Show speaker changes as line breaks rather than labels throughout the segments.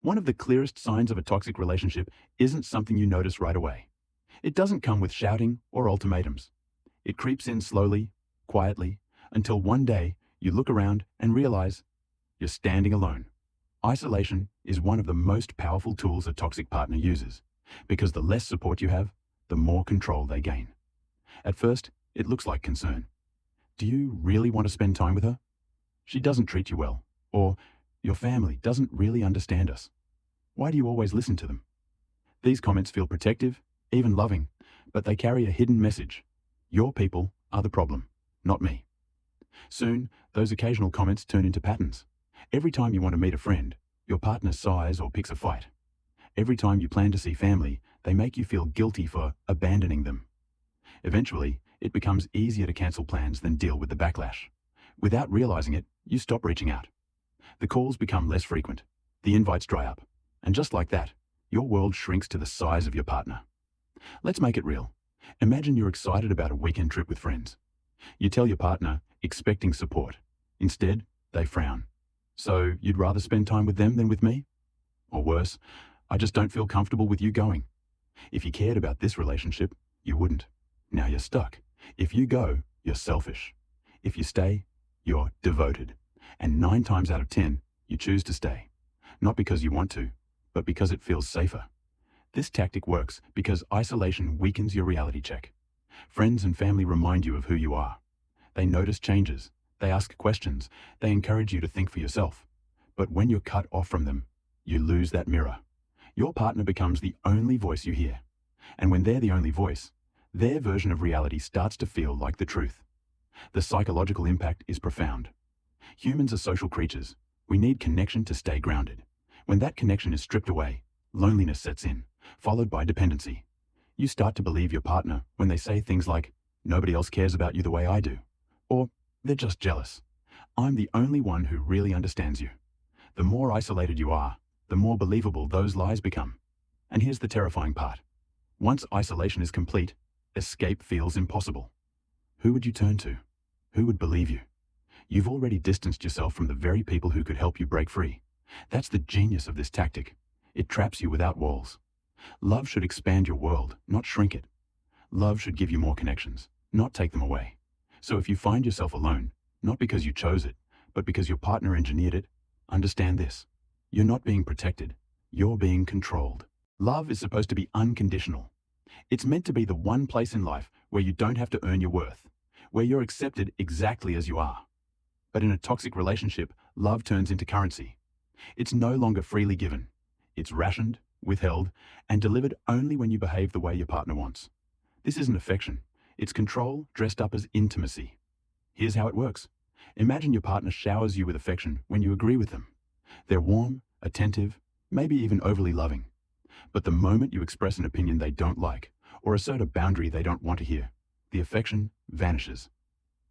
One of the clearest signs of a toxic relationship isn't something you notice right away. It doesn't come with shouting or ultimatums. It creeps in slowly, quietly, until one day you look around and realize you're standing alone. Isolation is one of the most powerful tools a toxic partner uses, because the less support you have, the more control they gain. At first, it looks like concern. Do you really want to spend time with her? She doesn't treat you well, or your family doesn't really understand us. Why do you always listen to them? These comments feel protective, even loving, but they carry a hidden message. Your people are the problem, not me. Soon, those occasional comments turn into patterns. Every time you want to meet a friend, your partner sighs or picks a fight. Every time you plan to see family, they make you feel guilty for abandoning them. Eventually, it becomes easier to cancel plans than deal with the backlash. Without realizing it, you stop reaching out. The calls become less frequent. The invites dry up. And just like that, your world shrinks to the size of your partner. Let's make it real. Imagine you're excited about a weekend trip with friends. You tell your partner, expecting support. Instead, they frown. So you'd rather spend time with them than with me? Or worse, I just don't feel comfortable with you going. If you cared about this relationship, you wouldn't. Now you're stuck. If you go, you're selfish. If you stay, you're devoted. And 9 times out of 10, you choose to stay. Not because you want to, but because it feels safer. This tactic works because isolation weakens your reality check. Friends and family remind you of who you are. They notice changes. They ask questions. They encourage you to think for yourself. But when you're cut off from them, you lose that mirror. Your partner becomes the only voice you hear. And when they're the only voice, their version of reality starts to feel like the truth. The psychological impact is profound. Humans are social creatures. We need connection to stay grounded. When that connection is stripped away, loneliness sets in, followed by dependency. You start to believe your partner when they say things like, "Nobody else cares about you the way I do," or "They're just jealous. I'm the only one who really understands you." The more isolated you are, the more believable those lies become. And here's the terrifying part. Once isolation is complete, escape feels impossible. Who would you turn to? Who would believe you? You've already distanced yourself from the very people who could help you break free. That's the genius of this tactic. It traps you without walls. Love should expand your world, not shrink it. Love should give you more connections, not take them away. So if you find yourself alone, not because you chose it, but because your partner engineered it, understand this. You're not being protected. You're being controlled. Love is supposed to be unconditional. It's meant to be the one place in life where you don't have to earn your worth, where you're accepted exactly as you are. But in a toxic relationship, love turns into currency. It's no longer freely given. It's rationed, withheld, and delivered only when you behave the way your partner wants. This isn't affection. It's control dressed up as intimacy. Here's how it works. Imagine your partner showers you with affection when you agree with them. They're warm, attentive, maybe even overly loving. But the moment you express an opinion they don't like, or assert a boundary they don't want to hear, the affection vanishes.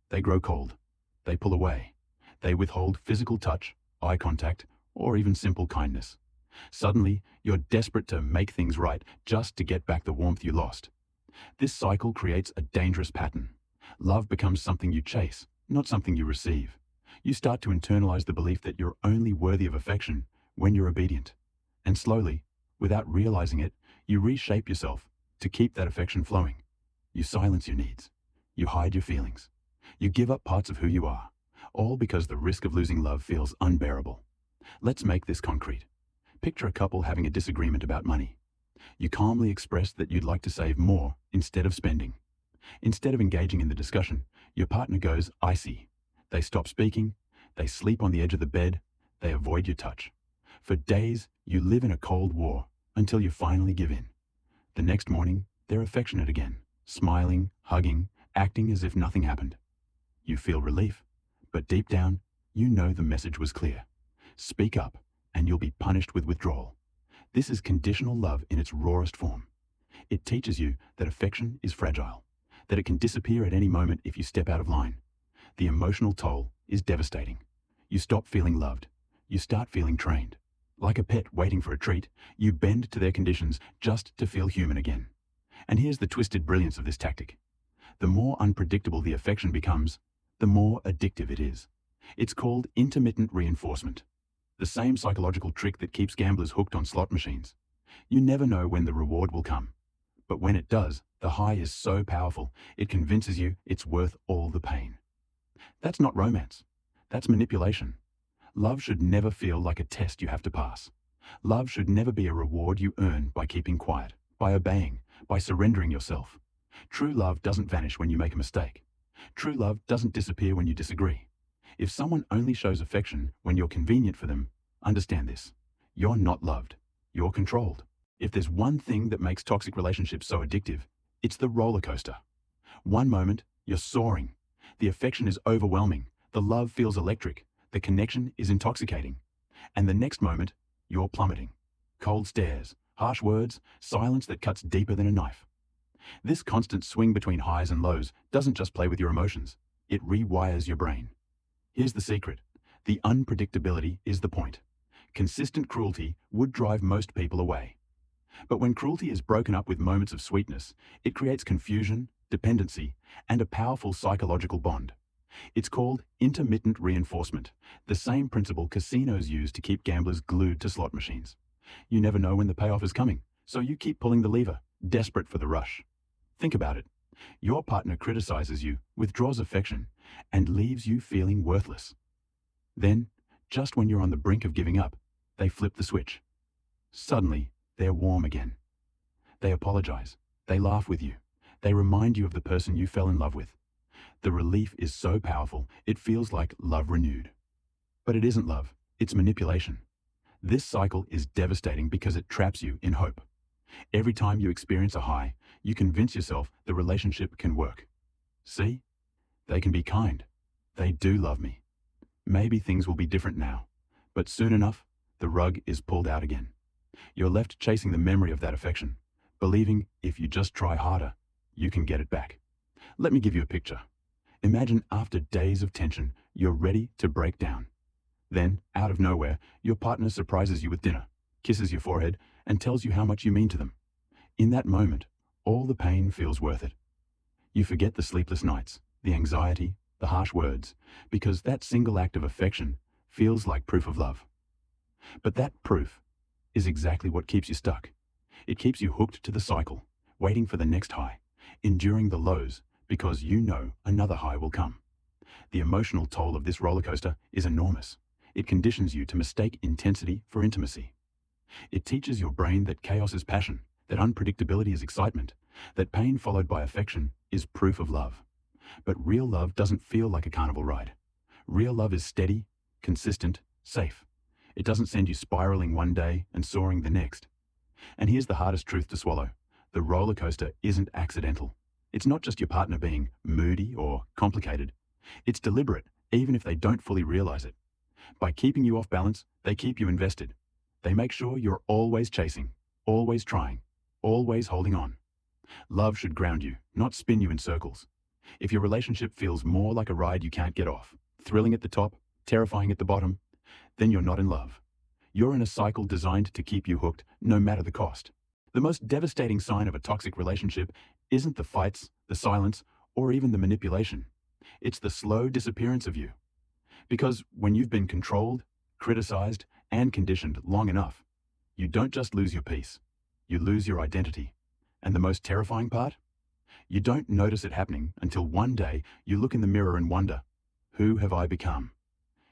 They grow cold. They pull away. They withhold physical touch, eye contact, or even simple kindness. Suddenly, you're desperate to make things right just to get back the warmth you lost. This cycle creates a dangerous pattern. Love becomes something you chase, not something you receive. You start to internalize the belief that you're only worthy of affection when you're obedient. And slowly, without realizing it, you reshape yourself to keep that affection flowing. You silence your needs. You hide your feelings. You give up parts of who you are, all because the risk of losing love feels unbearable. Let's make this concrete. Picture a couple having a disagreement about money. You calmly express that you'd like to save more instead of spending. Instead of engaging in the discussion, your partner goes icy. They stop speaking, they sleep on the edge of the bed, they avoid your touch. For days, you live in a cold war until you finally give in. The next morning, they're affectionate again, smiling, hugging, acting as if nothing happened. You feel relief, but deep down, you know the message was clear. Speak up, and you'll be punished with withdrawal. This is conditional love in its rawest form. It teaches you that affection is fragile, that it can disappear at any moment if you step out of line. The emotional toll is devastating. You stop feeling loved. You start feeling trained. Like a pet waiting for a treat, you bend to their conditions just to feel human again. And here's the twisted brilliance of this tactic. The more unpredictable the affection becomes, the more addictive it is. It's called intermittent reinforcement. The same psychological trick that keeps gamblers hooked on slot machines. You never know when the reward will come. But when it does, the high is so powerful, it convinces you it's worth all the pain. That's not romance. That's manipulation. Love should never feel like a test you have to pass. Love should never be a reward you earn by keeping quiet, by obeying, by surrendering yourself. True love doesn't vanish when you make a mistake. True love doesn't disappear when you disagree. If someone only shows affection when you're convenient for them, understand this. You're not loved. You're controlled. If there's one thing that makes toxic relationships so addictive, it's the roller coaster. One moment, you're soaring. The affection is overwhelming. The love feels electric. The connection is intoxicating. And the next moment, you're plummeting. Cold stares, harsh words, silence that cuts deeper than a knife. This constant swing between highs and lows doesn't just play with your emotions. It rewires your brain. Here's the secret. The unpredictability is the point. Consistent cruelty would drive most people away. But when cruelty is broken up with moments of sweetness, it creates confusion, dependency, and a powerful psychological bond. It's called intermittent reinforcement, the same principle casinos use to keep gamblers glued to slot machines. You never know when the payoff is coming, so you keep pulling the lever, desperate for the rush. Think about it. Your partner criticizes you, withdraws affection, and leaves you feeling worthless. Then, just when you're on the brink of giving up, they flip the switch. Suddenly, they're warm again. They apologize. They laugh with you. They remind you of the person you fell in love with. The relief is so powerful, it feels like love renewed. But it isn't love, it's manipulation. This cycle is devastating because it traps you in hope. Every time you experience a high, you convince yourself the relationship can work. See? They can be kind. They do love me. Maybe things will be different now, but soon enough, the rug is pulled out again. You're left chasing the memory of that affection, believing if you just try harder, you can get it back. Let me give you a picture. Imagine after days of tension, you're ready to break down. Then, out of nowhere, your partner surprises you with dinner, kisses your forehead, and tells you how much you mean to them. In that moment, all the pain feels worth it. You forget the sleepless nights, the anxiety, the harsh words, because that single act of affection feels like proof of love. But that proof is exactly what keeps you stuck. It keeps you hooked to the cycle, waiting for the next high, enduring the lows, because you know another high will come. The emotional toll of this roller coaster is enormous. It conditions you to mistake intensity for intimacy. It teaches your brain that chaos is passion, that unpredictability is excitement, that pain followed by affection is proof of love. But real love doesn't feel like a carnival ride. Real love is steady, consistent, safe. It doesn't send you spiraling one day and soaring the next. And here's the hardest truth to swallow. The roller coaster isn't accidental. It's not just your partner being moody or complicated. It's deliberate, even if they don't fully realize it. By keeping you off balance, they keep you invested. They make sure you're always chasing, always trying, always holding on. Love should ground you, not spin you in circles. If your relationship feels more like a ride you can't get off, thrilling at the top, terrifying at the bottom, then you're not in love. You're in a cycle designed to keep you hooked, no matter the cost. The most devastating sign of a toxic relationship isn't the fights, the silence, or even the manipulation. It's the slow disappearance of you. Because when you've been controlled, criticized, and conditioned long enough, you don't just lose your peace, you lose your identity. And the most terrifying part? You don't notice it happening until one day you look in the mirror and wonder, who have I become?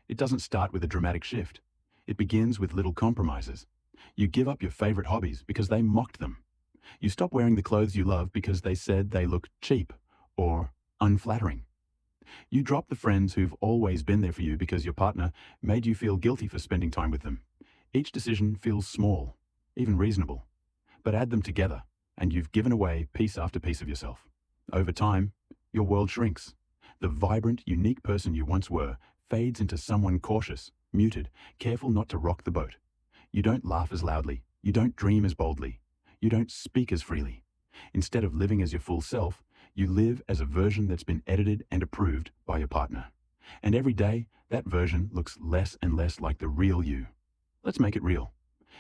It doesn't start with a dramatic shift. It begins with little compromises. You give up your favorite hobbies because they mocked them. You stop wearing the clothes you love because they said they look cheap or unflattering. You drop the friends who've always been there for you because your partner made you feel guilty for spending time with them. Each decision feels small, even reasonable. But add them together, and you've given away piece after piece of yourself. Over time, your world shrinks. The vibrant, unique person you once were fades into someone cautious, muted, careful not to rock the boat. You don't laugh as loudly. You don't dream as boldly. You don't speak as freely. Instead of living as your full self, you live as a version that's been edited and approved by your partner. And every day, that version looks less and less like the real you. Let's make it real.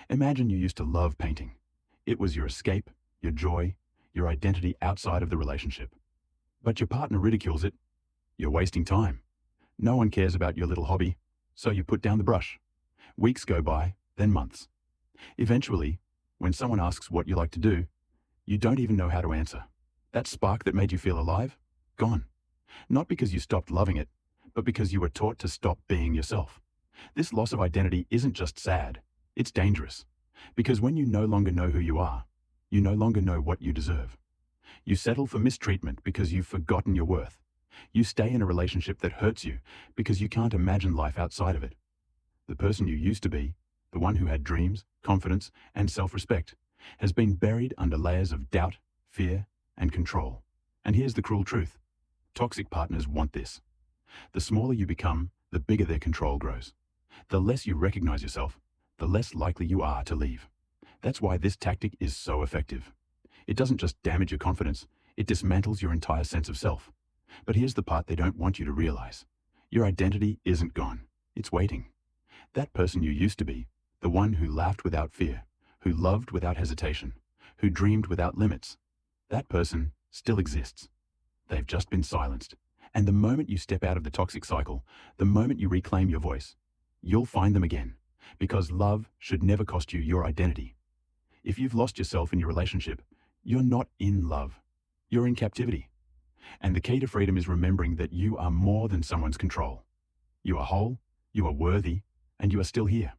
Imagine you used to love painting. It was your escape, your joy, your identity outside of the relationship. But your partner ridicules it. You're wasting time. No one cares about your little hobby, so you put down the brush. Weeks go by, then months. Eventually, when someone asks what you like to do, you don't even know how to answer. That spark that made you feel alive? Gone. Not because you stopped loving it, but because you were taught to stop being yourself. This loss of identity isn't just sad, it's dangerous. Because when you no longer know who you are, you no longer know what you deserve. You settle for mistreatment because you've forgotten your worth. You stay in a relationship that hurts you because you can't imagine life outside of it. The person you used to be, the one who had dreams, confidence, and self-respect, has been buried under layers of doubt, fear, and control. And here's the cruel truth. Toxic partners want this. The smaller you become, the bigger their control grows. The less you recognize yourself, the less likely you are to leave. That's why this tactic is so effective. It doesn't just damage your confidence, it dismantles your entire sense of self. But here's the part they don't want you to realize. Your identity isn't gone. It's waiting. That person you used to be, the one who laughed without fear, who loved without hesitation, who dreamed without limits, that person still exists. They've just been silenced. And the moment you step out of the toxic cycle, the moment you reclaim your voice, you'll find them again. Because love should never cost you your identity. If you've lost yourself in your relationship, you're not in love. You're in captivity. And the key to freedom is remembering that you are more than someone's control. You are whole, you are worthy, and you are still here.